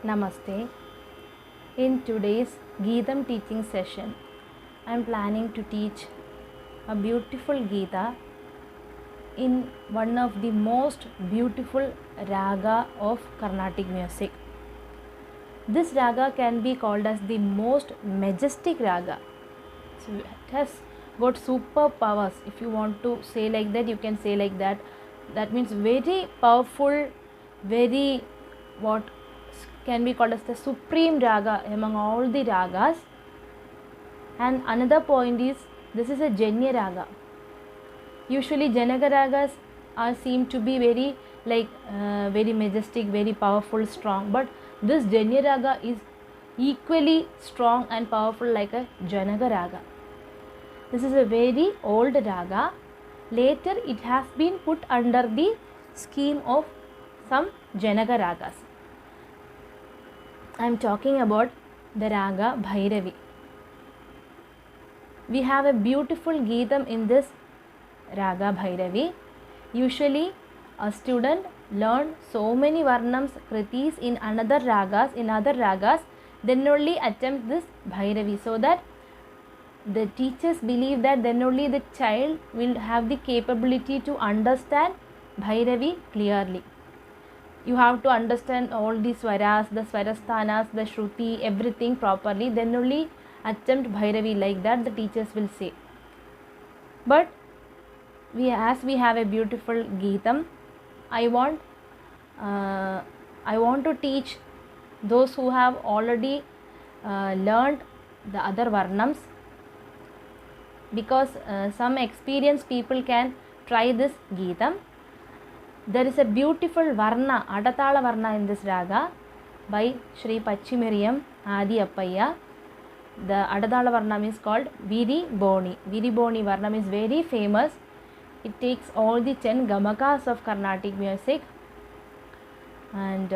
Namaste. In today's Geetam teaching session, I am planning to teach a beautiful Gita in one of the most beautiful raga of Carnatic music. This raga can be called as the most majestic raga. So it has got superpowers. If you want to say like that, you can say like that. That means very powerful, very what can be called as the supreme raga among all the ragas. And another point is this is a Janya raga. Usually Janaka ragas are seen to be very very majestic, very powerful, strong, but this Janya raga is equally strong and powerful like a Janaka raga. This is a very old raga. Later it has been put under the scheme of some Janaka ragas. I am talking about the raga Bhairavi. We have a beautiful Geetam in this raga Bhairavi. Usually a student learn so many varnams, kritis in other ragas, then only attempt this Bhairavi, so that the teachers believe that then only the child will have the capability to understand Bhairavi clearly. You have to understand all the swaras, the swarasthanas, the shruti, everything properly, then only attempt Bhairavi, like that the teachers will say. But as we have a beautiful Geetam, I want to teach those who have already learned the other varnams, because some experienced people can try this Geetam. There is a beautiful varna, Adatala varna in this raga by Sri Pachimiriyam Adi Appaya. The Adatala varnam is called Viri Boni. Viri Boni varnam is very famous. It takes all the 10 gamakas of Carnatic music. And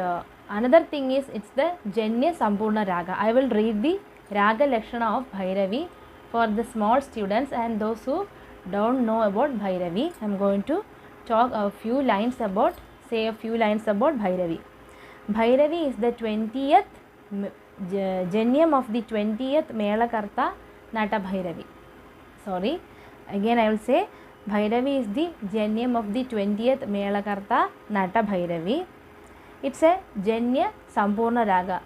another thing is, it's the Janya Sampurna raga. I will read the raga Lakshana of Bhairavi for the small students and those who don't know about Bhairavi. I am going to talk a few lines about Bhairavi. Bhairavi is the 20th Janyam of the 20th Melakarta Nata Bhairavi. Sorry, again I will say Bhairavi is the Janyam of the 20th Melakarta Nata Bhairavi. It's a Janya Sampurna raga.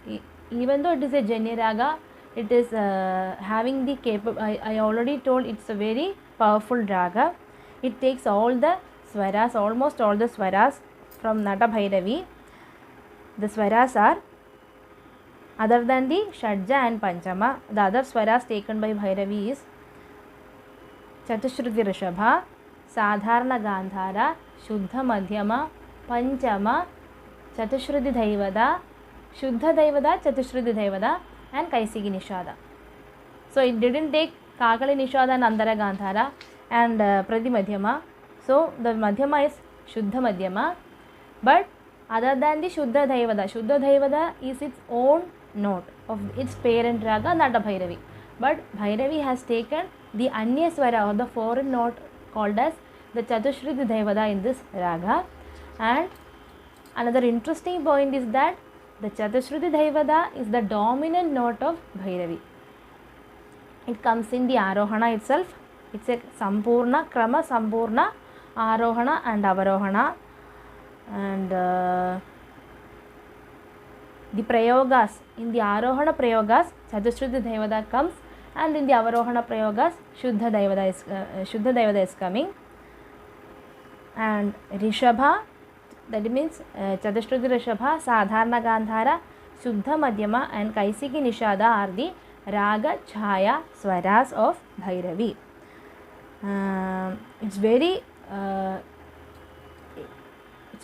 Even though it is a Janya raga, it is having the I already told it's a very powerful raga. It takes all the swaras, almost all the swaras from Nata Bhairavi. The swaras are, other than the Shadja and Panchama, the other swaras taken by Bhairavi is Chatushruti Rishabha, Sadharana Gandhara, Shuddha Madhyama, Panchama, Chatushruti Daivada, Shuddha Daivada, Chatushruti Daivada, and Kaisiki Nishada. So it didn't take Kakali Nishada and Andhara Gandhara and Prati Madhyama. So the Madhyama is Shuddha Madhyama. But other than the Shuddha Daivada is its own note of its parent raga Nata Bhairavi. But Bhairavi has taken the Anya Swara or the foreign note called as the Chatushruti Daivada in this raga. And another interesting point is that the Chatushruti Daivada is the dominant note of Bhairavi. It comes in the Arohana itself. It's a Sampurna, Krama Sampurna, Arohana and Avarohana. And the Prayogas, in the Arohana Prayogas, Chatushruti Daivada comes, and in the Avarohana Prayogas, Shuddha Daivada is coming. And Rishabha, that means Chatushruti Rishabha, Sadharana Gandhara, Shuddha Madhyama and Kaisiki Nishada are the Raga Chhaya Swaras of Bhairavi. It's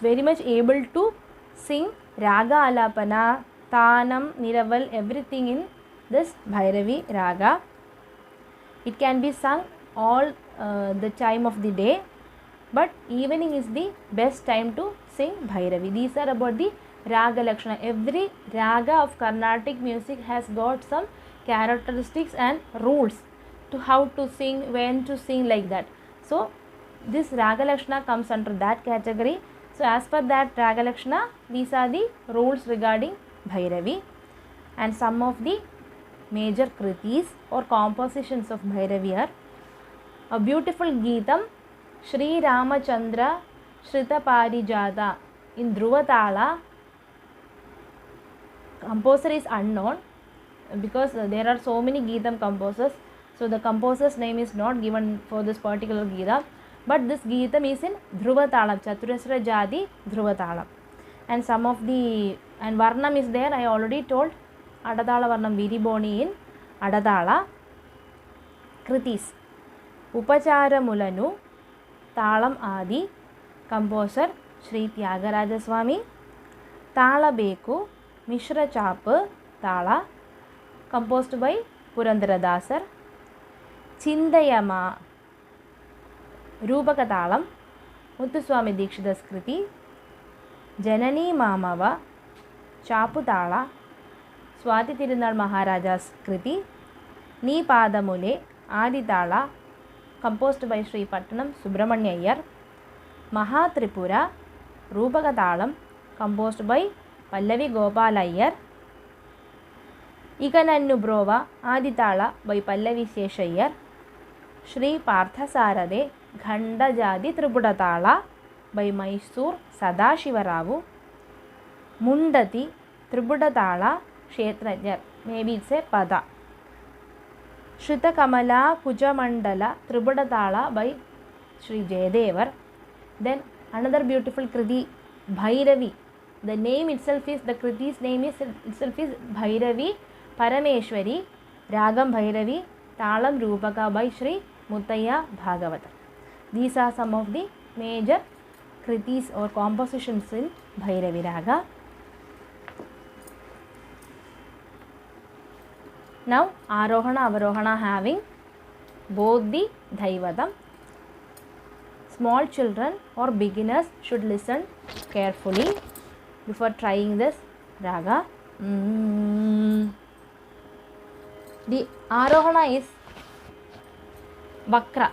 very much able to sing Raga Alapana, Tanam, Niraval, everything in this Bhairavi Raga. It can be sung all the time of the day, but evening is the best time to sing Bhairavi. These are about the Raga Lakshana. Every Raga of Carnatic music has got some characteristics and rules to how to sing, when to sing, like that. So this Raga Lakshana comes under that category. So as per that Raga Lakshana, these are the rules regarding Bhairavi. And some of the major kritis or compositions of Bhairavi are a beautiful Geetam, Sri Ramachandra Shrita Parijata in Dhruvatala. Composer is unknown because there are so many Geetam composers, so the composer's name is not given for this particular Geeta, but this Geetam is in Dhruvatala, Chaturasra Jadi Dhruvatala. And some of the, and Varnam is there, I already told, Adatala Varnam Viriboni in Adatala. Kritis, Upachara Mulanu, Talam Adi, composer Sri Tyagaraja Swami. Tala Beku, Mishra Chapa, Tala, composed by Purandara Dasar. Chindayama, Rupakatalam, Muthuswami Dikshitas Kriti. Janani Mamava, Chaputala, Swati Tirunal Maharaja's Kriti. Ni Padamule, Aditala, composed by Sri Pattanam Subramanya Iyer. Mahatripura, Rupakatalam, composed by Pallavi Gopal Iyer. Ikanannu Brova, Aditala by Pallavi Shesha Iyer. Sri Parthasarade, Ghanda Jadi Tripudatala by Mysore Sadashivaravu. Mundati Tripudatala Kshetrajar, maybe it's a Pada. Shrita Kamala Kujamandala Tripudatala by Sri Jayadevar. Then another beautiful Kriti, Bhairavi. The name itself is, the Kriti's name is itself is Bhairavi Parameshwari, Ragam Bhairavi, Talam Rupaka by Sri Muttaya Bhagavata. These are some of the major Kritis or compositions in Bhairavi Raga. Now Arohana Avarohana having both the Dhaivadam. Small children or beginners should listen carefully before trying this raga. The Arohana is Vakra.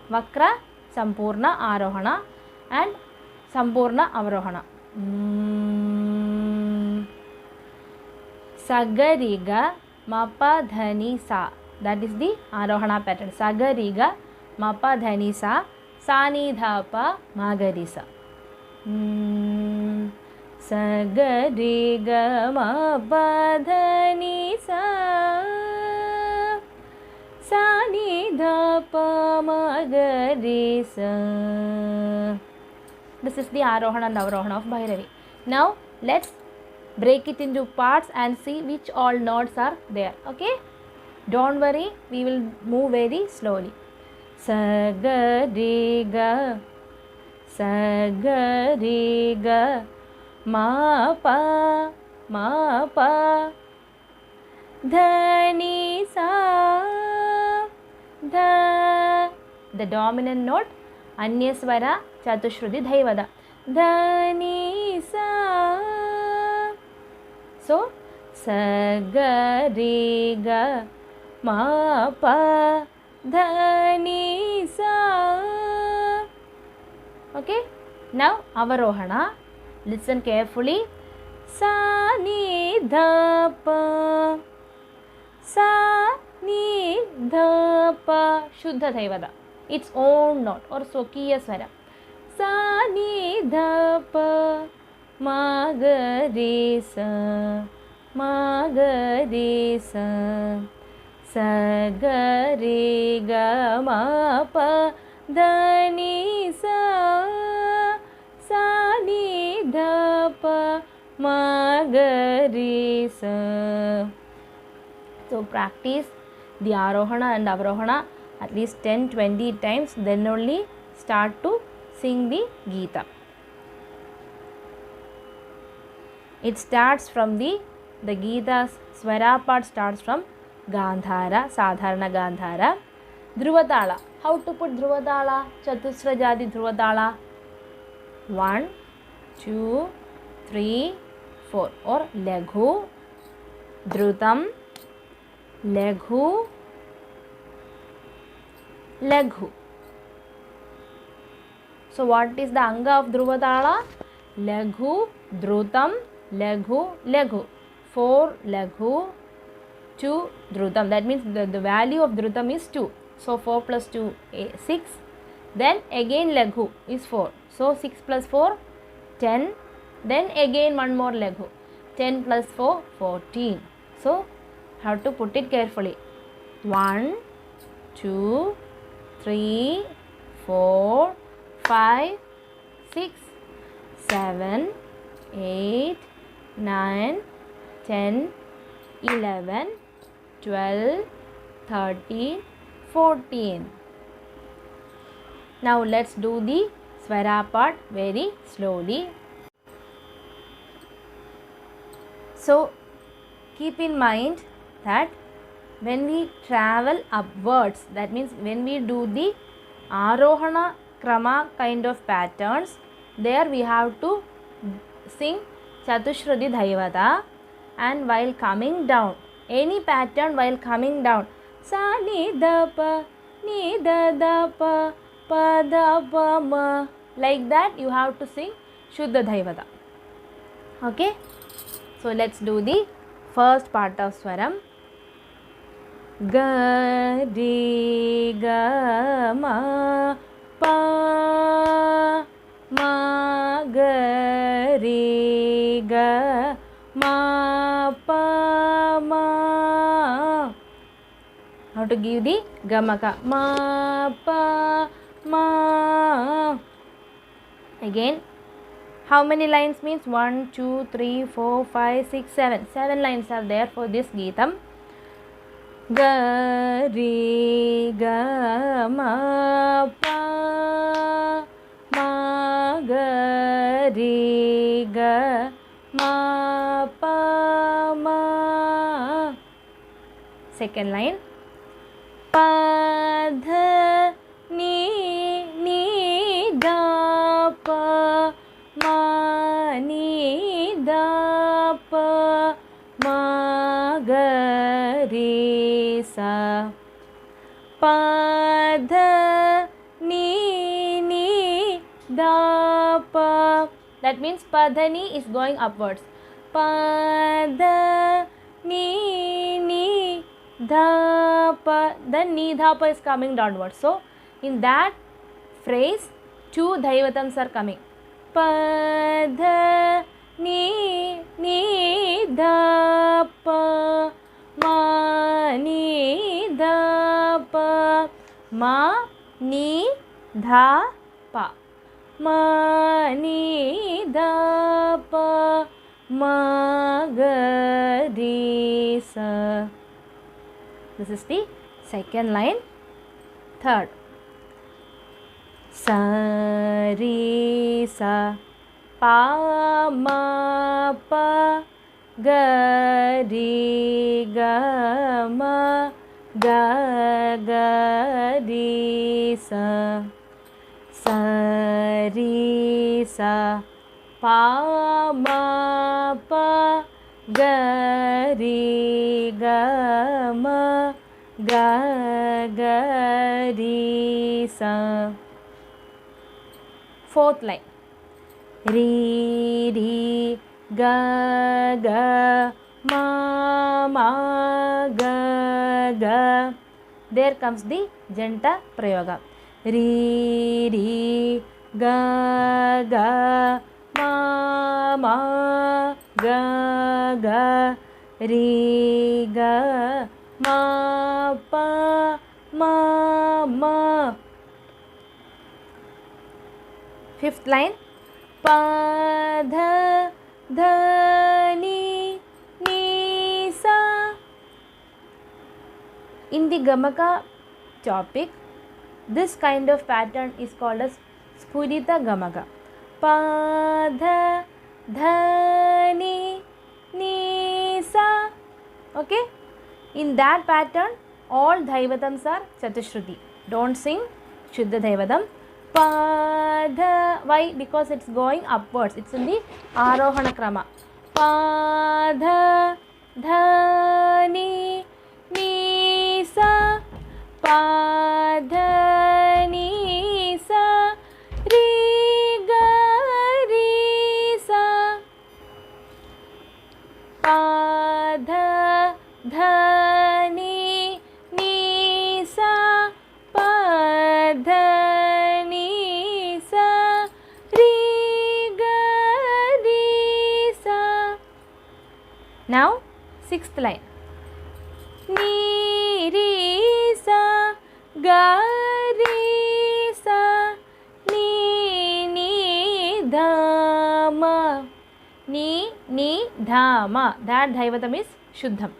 Vakra, Sampurna Arohana and Sampurna Avarohana. Sagariga Mapa Dhani Sa. That is the Arohana pattern. Sagariga Mapa Dhani Sa. Sani Dhapa Magarisa. Sagariga Mapa Dhani Sa. Sani Dhapa Magarisa. This is the Arohana and Avarohana of Bhairavi. Now let's break it into parts and see which all notes are there. Okay? Don't worry, we will move very slowly. Sagariga, Sagariga, Mapa, Mapa, Dhani Sa, Dha. The dominant note, Anyaswara, Chatushruti Dhaivada. Dhani Sa. So, Sagariga, Mapa, Dhani Sa. Okay, now Avarohana. Listen carefully. Sa ni dha pa, sa ni dha pa. Shuddha Dhaivada. Its own note or Swakiya Swara. Sa ni dha pa, ma ga re sa, ma ga re sa. Sa ga re ga ma pa dhani sa, sa ni dha pa ma ga re sa. So practice the Arohana and Avarohana at least 10-20 times, then only start to sing the Geeta. It starts from the Geeta's Swara part starts from Gandhara, Sadharana Gandhara. Dhruvatala. How to put Dhruvatala? Chatusra Jadi Dhruvatala. 1, 2, 3, 4. Or Laghu, Dhrutam, Laghu, Laghu. So what is the Anga of Dhruvatala? Laghu, Dhrutam, Laghu, Laghu. 4 laghu, 2 dhrutam. That means the value of dhrutam is 2. So 4 plus 2 6. Then again laghu is 4. So 6 plus 4 10. Then again one more laghu. 10 plus 4 14. So have to put it carefully. 1 2 3 4 5 6 7 8 9 10 11 12 13 14. Now let's do the swara part very slowly. So keep in mind that when we travel upwards, that means when we do the Arohana Krama kind of patterns, there we have to sing Chatushruti Dhaivata, and while coming down, any pattern while coming down, Sa Ni Da Pa Ni Da Da Pa Pa Da Pa Ma, like that you have to sing Shuddha Dhaivata. Okay, so let's do the first part of Swaram. Ga Di Ga Ma Pa Ma Ga Ri Ga Ma Pa Ma. How to give the Gamaka? Ma Pa Ma. Again, how many lines means 1 2 3 4 5 6 7. 7 lines are there for this Geetam. Ga Ri Ga Ma Pa Ma Ga Ri Ga Ma Pa Ma. Second line. Pa Dha Ni Ni Da Pa Ma Ni Da Pa Ma Ga Ri Sa. Pa Dha Ni Ni Da Pa. That means Pa Dha Ni is going upwards. Pa Dha Ni Ni Da Pa. Then Ni Dha Pa is coming downwards. So in that phrase, 2 Dhaivatams are coming. Pa Dha Ni Ni Da Pa Ma Ni Da Pa Ma Ni Dha Pa Ma Ni Da Pa Ma Ga Ri Sa. This is the second line. Third. Sa Ri Sa Pa Ma Pa Ga Ri Ga Ma Ga Ga Ri Sa. Sa Ri Sa Pa Ma Pa Ga Ri Ga Ma Ga Ga Ri Sa. Fourth line. Ri Ri Ga Ga Ma Ma Ga Ga. There comes the Janta Prayoga. Ri Ri Ga Ga Ma Ma Ga Ga Ri Ga Ma Pa Ma Ma. Fifth line. Pa Dha Dha Ni Ni Sa. In the Gamaka topic, this kind of pattern is called as Spurita Gamaka. Pa Dha Dha Ni Ni Sa. Okay, in that pattern all Dhaivatams are Chatushruti. Don't sing Shuddha Dhaivatam. Pa Dha. Why? Because it's going upwards. It's in the Arohana Krama. Pa Dha Dha Ni Ni Sa. Pa Dha Ni Sa Ri Ga Ri Sa. Pa Sixth line. Ni re sa ga re sa ni ni dha ma. Ni ni dha ma. That dhaivatam is Shuddham.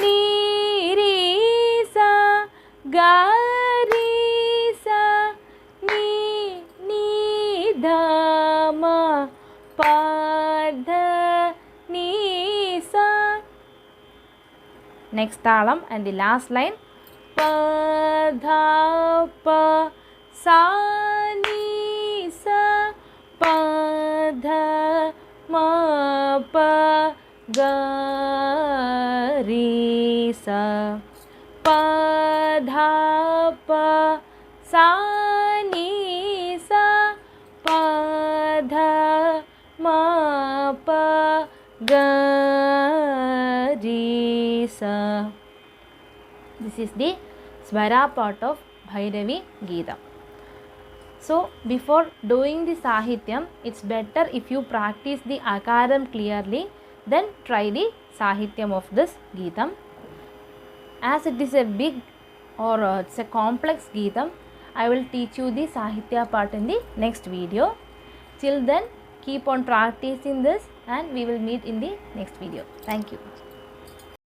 Ni re sa ga re sa ni ni dha ma pa dha ni sa. Next talam and the last line. Pa dha pa sa ni sa pa dha ma pa ga re sa pa dha pa sa ni sa pa dha ma pa ga re sa. This is the Swara part of Bhairavi Geetam. So before doing the Sahityam, it's better if you practice the Akaram clearly, then try the Sahityam of this Geetam. As it is a big or it's a complex Geetam, I will teach you the Sahitya part in the next video. Till then, keep on practicing this and we will meet in the next video. Thank you.